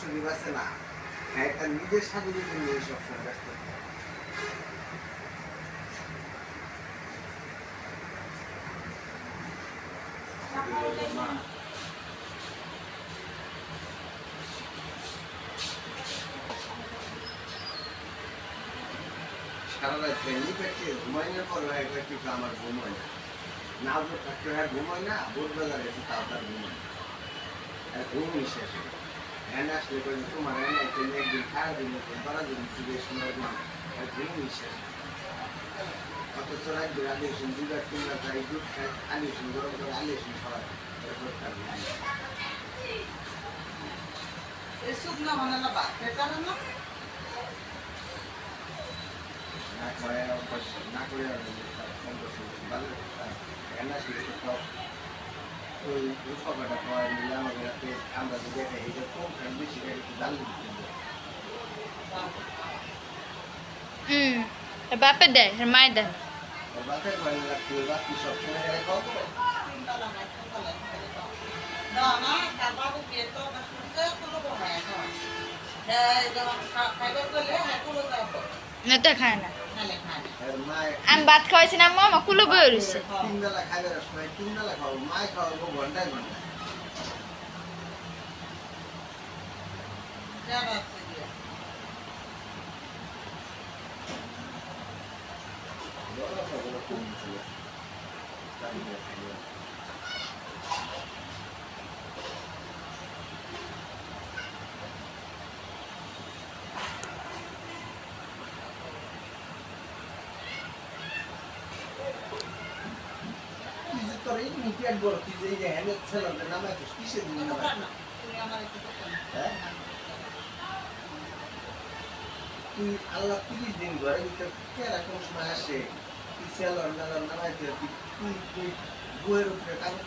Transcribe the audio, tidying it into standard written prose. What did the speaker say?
শরীর আছে না, হ্যাঁ তার নিজের স্বাধীনের জন্য সবসময় ব্যস্ত থাকে। সারা রাত ফ্যামিলি পেটে ঘুমাইলে পর একটু আমার ঘুম হয় না, না তো থাকতে হয় ঘুমায় না, ভোর বেলা এসে তাও তার ঘুমায় না, আর ঘুমই শেষ হয়। হ্যাঁ আসলে তোমার হ্যাঁ একদিন খারাপ দিন বাড়া দিন যুগের সময় দিন আর ঘুমই শেষ হয়। অথচ রাত আলিয়েছেন দুবার তিনবার তাই দুধ খায় আলিয়েছেন গরম করে আলিয়েছেন খাওয়ায় তারপর তার ঘুম শুকনো মানে না ভাত খেতে না না করে না করে রান্না শিখে সব ওই উপকারটা পাওয়া নিলে আমাদের হাতে আমরা যদি এটা এটা কম খান বেশি খাই একটু ডাল বাপে দেয় মায়ের দেয় বাপের বাড়ি রাখতে বাকি সবসময় এরা খাওয়া করে না তার বাবু বিয়ে তো কোনো বনায় এখন খাইবার গেলে কোনো যাবো এটা খায় না নালে খায় আর মায়ের আমি ভাত খাওয়াইছি না মামা কুলো বয়ে রয়েছে তিন বেলা খাইবার সময় তিন বেলা খাওয়া মায় খাওয়াবো ঘন্টায় ঘন্টায় যাবা তোর এই মিটিয়ার বড় তুই যে এই যে হ্যান্ডেল ছেলেদের নামাই তো কিসের দিন নামাই তুমি আমার একটু হ্যাঁ তুই আল্লাহ 30 দিন ঘরে ভিতর কেরা কোন সময় আসে তুই ছেলের নামাই তুই তুই বইয়ের উপরে কাগজ